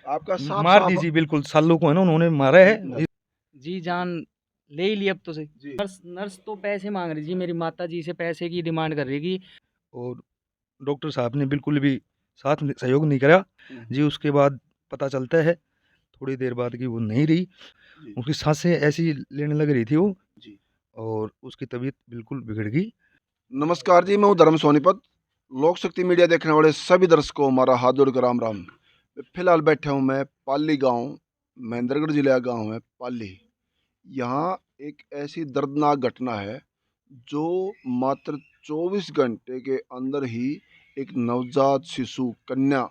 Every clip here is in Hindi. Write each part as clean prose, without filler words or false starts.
आपका साफ मार दी साफ जी, बिल्कुल सालों को है ना उन्होंने मारा है जी। जी जान ले ही ली अब तो से। जी नर्स नर्स तो पैसे मांग रही जी, मेरी माता जी से पैसे की डिमांड कर रही है। और डॉक्टर साहब ने बिल्कुल भी सहयोग नहीं करा जी। उसके बाद पता चलता है थोड़ी देर बाद कि वो नहीं रही, जी उसकी सांसें ऐसी लेने लग रही थी वो, जी। और उसकी तबीयत बिल्कुल बिगड़ गई। नमस्कार जी, मैं हूँ धर्म सोनीपत। लोक शक्ति मीडिया देखने वाले सभी दर्शकों को हमारा हाथ जोड़कर राम राम। फिलहाल बैठा हूँ मैं पाली गांव, महेंद्रगढ़ जिले का गांव है पाली। यहाँ एक ऐसी दर्दनाक घटना है जो मात्र 24 घंटे के अंदर ही एक नवजात शिशु कन्या,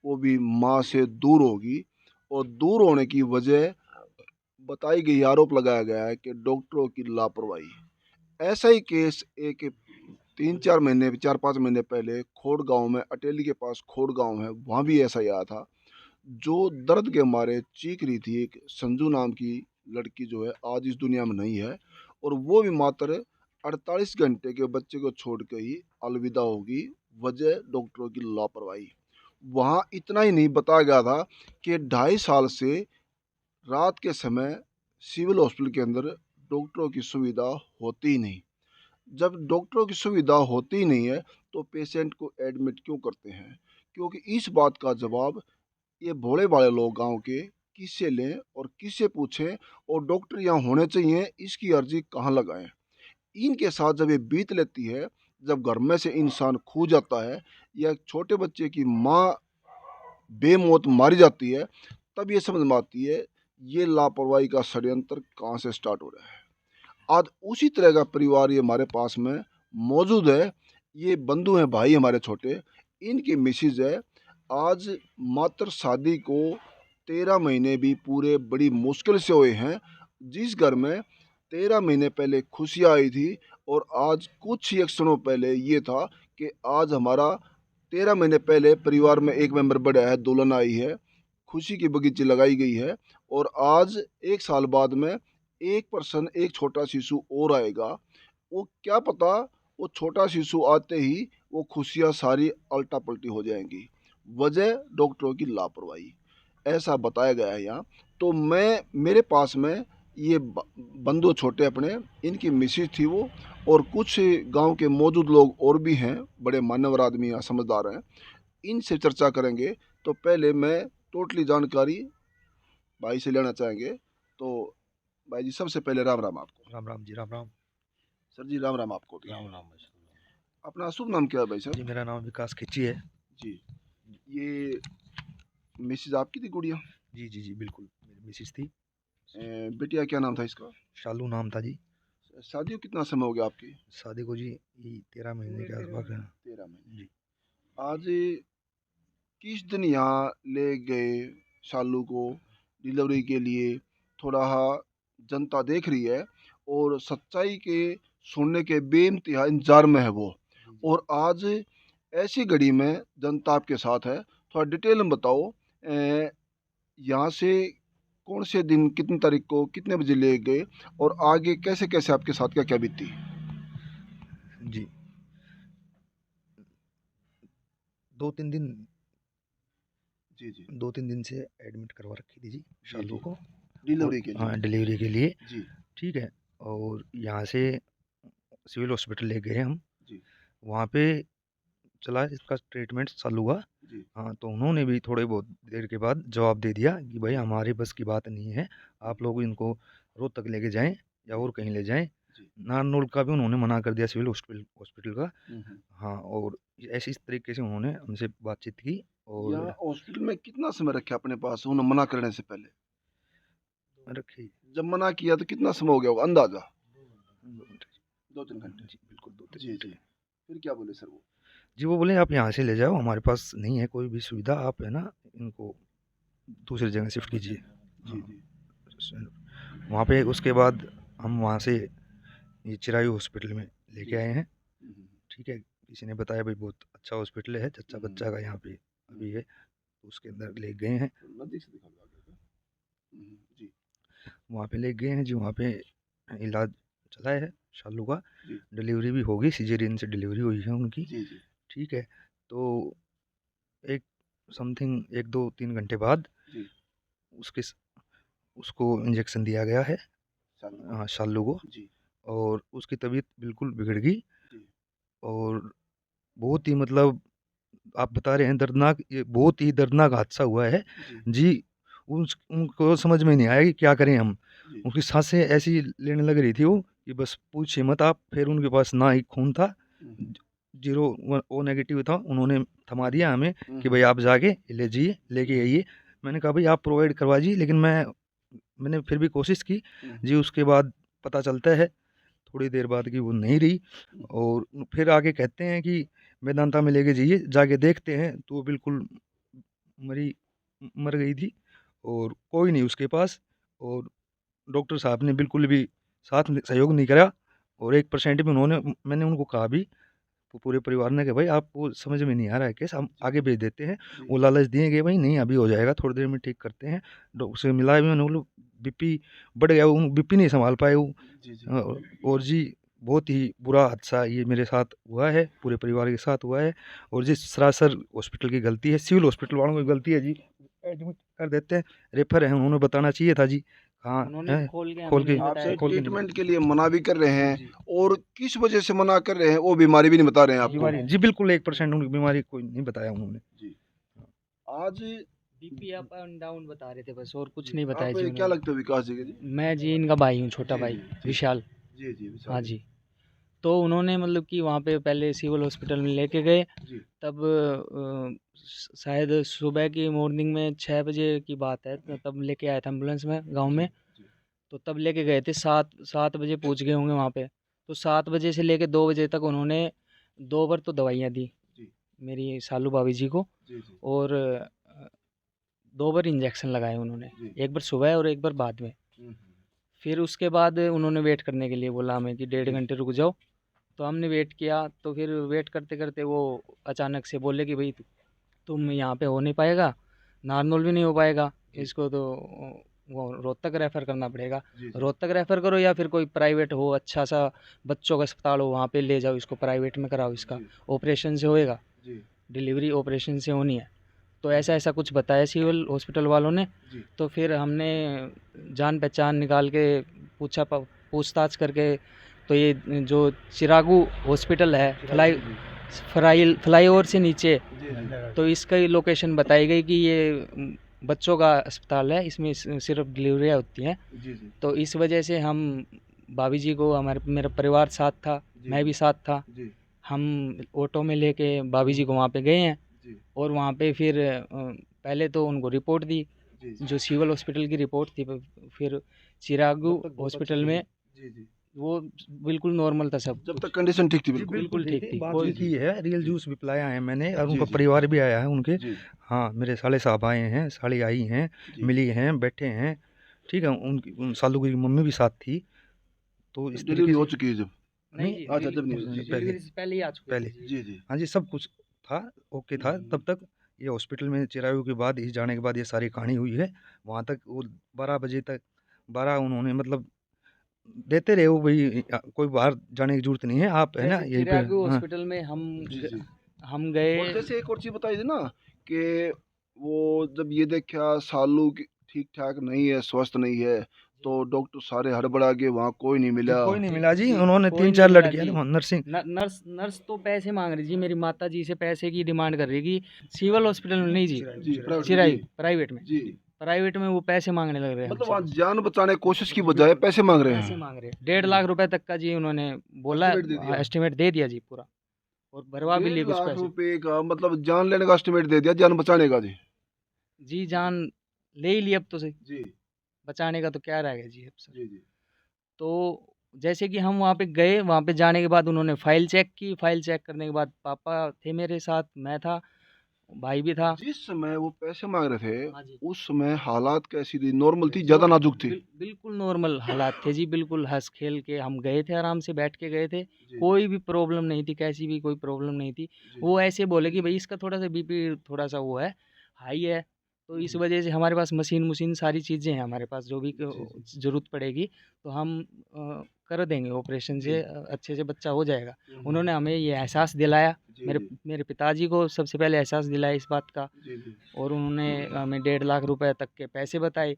वो भी माँ से दूर होगी। और दूर होने की वजह बताई गई, आरोप लगाया गया है कि डॉक्टरों की लापरवाही। ऐसा ही केस एक 3-4 महीने 4-5 महीने पहले खोड़ गांव में, अटेली के पास खोड़ गांव है, वहाँ भी ऐसा ही आया था। जो दर्द के मारे चीख रही थी, एक संजू नाम की लड़की जो है आज इस दुनिया में नहीं है, और वो भी मात्र 48 घंटे के बच्चे को छोड़ के ही अलविदा होगी। वजह डॉक्टरों की लापरवाही। वहाँ इतना ही नहीं बताया गया था कि 2.5 साल से रात के समय सिविल हॉस्पिटल के अंदर डॉक्टरों की सुविधा होती ही नहीं। जब डॉक्टरों की सुविधा होती ही नहीं है तो पेशेंट को एडमिट क्यों करते हैं? क्योंकि इस बात का जवाब ये भोले भाले लोग गांव के किससे लें और किससे पूछें, और डॉक्टर यहाँ होने चाहिए इसकी अर्जी कहाँ लगाएं? इनके साथ जब ये बीत लेती है, जब घर में से इंसान खो जाता है या छोटे बच्चे की माँ बेमौत मारी जाती है, तब ये समझ में आती है ये लापरवाही का षड्यंत्र कहाँ से स्टार्ट हो रहा है। आज उसी तरह का परिवार ये हमारे पास में मौजूद है। ये बंधु हैं, भाई हमारे छोटे, इनकी मिसिज है। आज मात्र शादी को 13 महीने भी पूरे बड़ी मुश्किल से हुए हैं। जिस घर में 13 महीने पहले खुशियाँ आई थी, और आज कुछ ही क्षणों पहले ये था कि आज हमारा 13 महीने पहले परिवार में एक मेंबर बढ़ा है, दुल्हन आई है, खुशी की बगीची लगाई गई है, और आज 1 साल बाद में एक पर्सन, एक छोटा शिशु और आएगा। वो क्या पता, वो छोटा शिशु आते ही वो खुशियाँ सारी अल्टा पल्टी हो जाएंगी। वजह डॉक्टरों की लापरवाही, ऐसा बताया गया है यहाँ। तो मैं, मेरे पास में ये बंधु छोटे अपने, इनकी मिसिज थी वो, और कुछ गांव के मौजूद लोग और भी हैं, बड़े मान्यवर आदमी हैं, समझदार हैं। इनसे चर्चा करेंगे। तो पहले मैं टोटली जानकारी भाई से लेना चाहेंगे। तो भाई जी, सबसे पहले राम राम आपको। राम राम जी, राम राम। सर जी राम राम आपको भी। राम राम भाई। अपना शुभ नाम क्या है भाई जी साहब? मेरा नाम विकास खिची है। जी। ये मिसेज आपकी थी गुड़िया? जी जी जी, बिल्कुल मेरी मिसिस थी। बिटिया क्या नाम था इसका? शालू नाम था जी। शादी को कितना समय हो गया आपकी? शादी को जी 13 महीने के आसपास है। 13 महीने। जी। आज किस दिन यहाँ ले गए शालू को डिलीवरी के लिए? थोड़ा जनता देख रही है और सच्चाई के सुनने के बेइंतहा इंतजार में है वो। और आज ऐसी घड़ी में जनता आपके साथ है। थोड़ा डिटेल में बताओ, यहाँ से कौन से दिन, कितनी तारीख को, कितने बजे ले गए, और आगे कैसे कैसे आपके साथ क्या क्या बीती? जी 2-3 दिन, जी जी 2-3 दिन से एडमिट करवा रखी थी जी जी शालू जी। को। डिलीवरी के लिए? हाँ, डिलीवरी के लिए। जी ठीक है। और यहाँ से सिविल हॉस्पिटल ले गए हम। जी वहाँ पे चला इसका ट्रीटमेंट चालू हुआ। जी हाँ, तो उन्होंने भी थोड़े बहुत देर के बाद जवाब दे दिया कि भाई जी हमारे बस की बात नहीं है, आप लोग इनको रोहतक लेके जाएं या जी और कहीं ले जाएं। जी। नारनौल का भी उन्होंने मना कर दिया, सिविल हॉस्पिटल हॉस्पिटल का। हम्म। हाँ, और ऐसी इस तरीके से उन्होंने हमसे बातचीत की। यहाँ और हॉस्पिटल में कितना समय रखे अपने पास उन्हें मना करने से पहले? रखी जब मना किया तो कितना समय हो गया होगा अंदाजा? 2 घंटे। 2-3 घंटे। जी बिल्कुल, दो जी तीन जी। घंटे फिर क्या बोले सर वो? जी वो बोले आप यहाँ से ले जाओ, हमारे पास नहीं है कोई भी सुविधा, आप है ना इनको दूसरी जगह शिफ्ट कीजिए। जी हाँ, जी। वहाँ पे उसके बाद हम वहाँ से ये चिरायू हॉस्पिटल में जी लेके आए जी। हैं। ठीक है, किसी ने बताया भाई बहुत अच्छा हॉस्पिटल है, चच्चा बच्चा का यहाँ पे अभी है, तो उसके अंदर ले गए हैं। नजदीक से दिखा दो आगे का। जी वहाँ पे ले गए हैं जी। वहाँ पे इलाज चला है शालू का। जी डिलीवरी भी होगी, सिजेरियन से डिलीवरी हुई है उनकी। जी जी ठीक है। तो एक समथिंग 1-2-3 घंटे बाद जी। उसके उसको इंजेक्शन दिया गया है, शालू हाँ, शालू को, जी और उसकी तबीयत बिल्कुल बिगड़ गई। जी और बहुत ही मतलब आप बता रहे हैं दर्दनाक, ये बहुत ही दर्दनाक हादसा हुआ है जी जी। उनको समझ में नहीं आया कि क्या करें हम। जी उनकी सांसें ऐसी लेने लग रही थी वो कि बस पूछिए मत आप। फिर उनके पास ना ही खून था, हम्म, जीरो ओ नेगेटिव था। उन्होंने थमा दिया हमें कि भाई हम्म, आप जाके ले जाइए, लेके आइए। मैंने कहा भाई आप प्रोवाइड करवा दीजिए, लेकिन मैंने फिर भी कोशिश की हम्म, जी। उसके बाद पता चलता है थोड़ी देर बाद कि वो नहीं रही। और फिर आगे कहते हैं कि मेदांता में लेके जाइए, जाके देखते हैं तो वो बिल्कुल मरी मर गई थी, और कोई नहीं उसके पास। और डॉक्टर साहब ने बिल्कुल भी सहयोग नहीं करा। और 1% भी उन्होंने, मैंने उनको कहा भी पूरे परिवार ने कि भाई आपको समझ में नहीं आ रहा है केस, हम आगे भेज देते हैं। जी वो लालच दिए कि भाई नहीं अभी हो जाएगा, थोड़ी देर में ठीक करते हैं। डॉक्टर से मिला भी मैंने, बोलो बीपी बढ़ गया, वो बीपी नहीं संभाल पाए वो। जी जी और जी बहुत ही बुरा हादसा ये मेरे साथ हुआ है, पूरे परिवार के साथ हुआ है। और जी सरासर हॉस्पिटल की गलती है, सिविल हॉस्पिटल वालों की गलती है जी। एडमिट कर देते हैं, रेफर है, उन्होंने बताना चाहिए था जी। हाँ उन्होंने है, खोल के खोल हमें के नहीं बताया आपसे कि खोल के नहीं ट्रीटमेंट के लिए मना भी कर रहे हैं जी। और किस वजह से मना कर रहे हैं वो बीमारी भी नहीं बता रहे हैं आपको बीमारी जी बिल्कुल 1% उनकी बीमारी कोई नहीं बताया उन्होंने। जी आज बीपी अप एंड डाउन बता रहे थे बस, और कुछ जी, नहीं बताया आप जी क्या उन्होंने। लगते हो विकास जी के जी मैं जी इनका भाई हूँ, छोटा जी भाई जी जी विशाल। जी जी विशाल हाँ जी। तो उन्होंने मतलब कि वहाँ पे पहले सिविल हॉस्पिटल में लेके गए। जी तब शायद सुबह की मॉर्निंग में 6 बजे की बात है, तो तब लेके आया था एम्बुलेंस में गांव में। जी तो तब लेके गए थे, 7 बजे पहुँच गए होंगे वहाँ पे। तो 7 बजे से लेके 2 बजे तक उन्होंने 2 बार तो दवाइयाँ दी जी मेरी सालू भाभी जी को। जी जी और 2 बार इंजेक्शन लगाए उन्होंने, जी एक बार सुबह और एक बार बाद में। हम्म, फिर उसके बाद उन्होंने वेट करने के लिए बोला हमें कि 1.5 घंटे रुक जाओ। तो हमने वेट किया, तो फिर वेट करते करते वो अचानक से बोले कि भाई तुम यहाँ पे हो नहीं पाएगा, नॉर्मल भी नहीं हो पाएगा, जी इसको तो वो रोहतक रेफ़र करना पड़ेगा। जी जी रोहतक रेफ़र करो या फिर कोई प्राइवेट हो, अच्छा सा बच्चों का अस्पताल हो, वहाँ पे ले जाओ इसको, प्राइवेट में कराओ इसका, जी ऑपरेशन से होएगा, जी डिलीवरी ऑपरेशन से होनी है। तो ऐसा ऐसा कुछ बताया सिविल हॉस्पिटल वालों ने। जी तो फिर हमने जान पहचान निकाल के पूछताछ करके, तो ये जो चिरागू हॉस्पिटल है, फ्लाईओवर से नीचे, जी जी तो इसका ही लोकेशन बताई गई कि ये बच्चों का अस्पताल है, इसमें सिर्फ डिलीवरियाँ होती हैं। जी जी तो इस वजह से हम भाभी जी को, हमारे मेरा परिवार साथ था, जी मैं भी साथ था, जी हम ऑटो में लेके भाभी जी को वहाँ पे गए हैं। जी और वहाँ पे फिर पहले तो उनको रिपोर्ट दी, जी जो सिविल हॉस्पिटल की रिपोर्ट थी। फिर चिरागू हॉस्पिटल में जी जी वो बिल्कुल नॉर्मल था सब जब कुछ। तक कंडीशन ठीक थी जी बिल्कुल बिल्कुल ठीक थी, बात कोई ये की है, रियल जी जूस भी पिलाया है मैंने, और जी उनका जी परिवार भी आया है उनके। जी हाँ मेरे साले साहब आए हैं, साली आई हैं, जी मिली हैं, बैठे हैं। ठीक है, उन सालू की मम्मी भी साथ थी। तो इस डिलीवरी तरीके हो से चुकी है जब नहीं जी, अच्छा जब नहीं जी जी पहले डिलीवरी से पहले ही आ चुके पहले थे जी। जी जी हाँ जी सब कुछ था, ओके था तब तक। ये हॉस्पिटल में चिरायु के बाद ही जाने के बाद ये सारी कहानी हुई है। वहाँ तक वो 12 बजे तक, 12 उन्होंने मतलब देते रहे वो भाई, कोई बाहर जाने की जरूरत नहीं है, आप है ना जैसे यहीं पे। चिरागू हाँ हॉस्पिटल में जी जी हम गए। और जैसे एक और चीज बताई थी ना कि वो जब ये देखा सालू की ठीक ठाक नहीं है, स्वस्थ नहीं है, तो डॉक्टर सारे हड़बड़ा के वहाँ कोई नहीं जी मिला कोई नहीं मिला जी, जी, उन्होंने कोई तीन नहीं चार मिला लड़कियां जी। नर्सिंग। नर्स नर्स तो पैसे मांग रही जी, मेरी माता जी से पैसे की डिमांड कर रही कि सिविल हॉस्पिटल में नहीं जी, जी प्राइवेट चिरायू जी प्राइवेट में, जी प्राइवेट में वो पैसे मांगने लग रहे हैं मतलब हमसे। वहाँ जान बचाने की कोशिश की बजाय पैसे मांग रहे पैसे हैं मांग रहे हैं, 1.5 लाख रुपए तक का जी उन्होंने बोला, एस्टिमेट दे दिया एस्टिमेट दे दिया जी पूरा, और भरवा भी लिए 1.5 कुछ लाख पैसे। रुपए का मतलब जान लेने का एस्टिमेट दे दिया जान बचाने का जी जी जान ले ही ली अब तो, सही जी बचाने का तो क्या रह गया जी अब सर। जी जी तो जैसे कि हम वहाँ पे गए, वहाँ पे जाने के बाद उन्होंने फाइल चेक की, फाइल चेक करने के बाद पापा थे मेरे साथ, मैं था, भाई भी था। जिस समय वो पैसे मांग रहे थे हाँ जी, उस समय हालात कैसी थी नॉर्मल थी ज्यादा नाजुक थी बिल्कुल नॉर्मल हालात थे जी, बिल्कुल हंस खेल के हम गए थे, आराम से बैठ के गए थे, जी कोई भी प्रॉब्लम नहीं थी, कैसी भी कोई प्रॉब्लम नहीं थी। जी वो ऐसे बोले कि भाई इसका थोड़ा सा बीपी थोड़ा सा वो है, हाई है, तो इस वजह से हमारे पास मशीन सारी चीज़ें हैं हमारे पास, जो भी ज़रूरत पड़ेगी तो हम कर देंगे ऑपरेशन से, अच्छे से बच्चा हो जाएगा। उन्होंने हमें ये एहसास दिलाया, मेरे पिताजी को सबसे पहले एहसास दिलाया इस बात का, और उन्होंने हमें 1.5 लाख रुपए तक के पैसे बताए,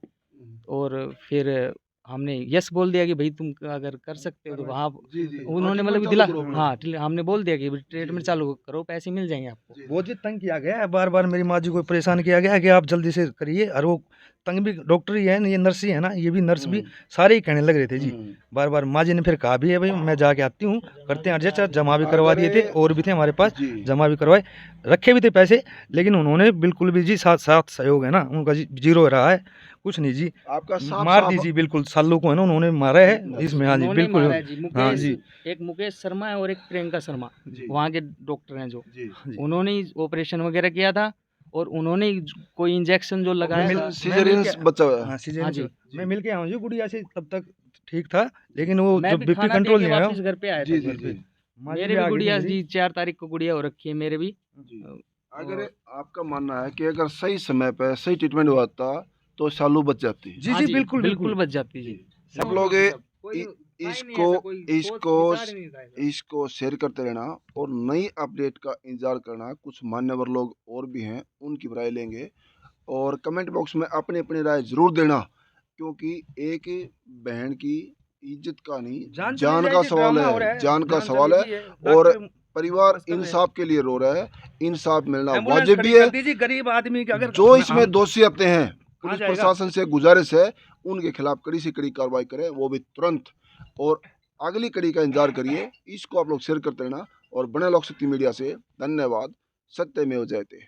और फिर हमने यस बोल दिया कि भाई तुम अगर कर सकते हो तो वहाँ उन्होंने मतलब दिला, हाँ हमने बोल दिया कि ट्रीटमेंट चालू करो, पैसे मिल जाएंगे आपको। बहुत ही तंग किया गया है, बार बार मेरी माँ जी को परेशान किया गया है कि आप जल्दी से करिए। और वो तंग भी डॉक्टर ही है, ये नर्स ही है ना, ये भी नर्स भी सारे ही कहने लग रहे थे जी। बार बार माँ जी ने फिर कहा भी है भाई मैं जाके आती हूँ, करते हैं एडजस्ट। जमा भी करवा दिए थे, और भी थे हमारे पास, जमा भी करवाए, रखे भी थे पैसे, लेकिन उन्होंने बिल्कुल भी जी साथ सहयोग है ना उनका जी जीरो रहा है, कुछ नहीं जी। आपका मार दीजिए बिल्कुल, सालों को है ना उन्होंने मारा है इसमें। हाँ जी उन्होंने बिल्कुल, मारा है जी, हाँ जी। एक मुकेश शर्मा है और एक प्रियंका शर्मा, वहाँ के डॉक्टर हैं जो, जी। उन्होंने ही ऑपरेशन वगैरह किया था, और उन्होंने ही कोई इंजेक्शन जो लगाया था। सीजरियन बच्चा हुआ है। हाँ सीजन हाँ जी। मैं मिल के आया हूँ जी गुड़िया से, तब तक ठीक था, लेकिन वो मैं जब भी बीपी खाना कंट्रोल दे नहीं के आया। वापस घर पे आया था। मेरे भी गुड़िया जी 4 तारीख को गुड़िया हो रखी है मेरे भी। अगर आपका मानना है कि अगर सही समय पे सही ट्रीटमेंट हुआ था तो सालू बच जाती। जी हाँ जी बिल्कुल बिल्कुल बच जाती जी। सब लोग इसको शेयर करते रहना और नई अपडेट का इंतजार करना। कुछ मान्यवर लोग और भी हैं, उनकी राय लेंगे, और कमेंट बॉक्स में अपनी अपनी राय जरूर देना, क्योंकि एक बहन की इज्जत का नहीं जान का सवाल है, जान का सवाल है। और परिवार इंसाफ के लिए रो रहा है, इंसाफ मिलना वाजिब भी है। गरीब आदमी के अगर जो इसमें दोषी आते हैं, पुलिस प्रशासन से गुजारिश है उनके खिलाफ कड़ी से कड़ी कार्रवाई करें, वो भी तुरंत, और अगली कड़ी का इंतजार करिए। इसको आप लोग शेयर करते रहना और बने लोक शक्ति मीडिया से। धन्यवाद। सत्यमेव जयते।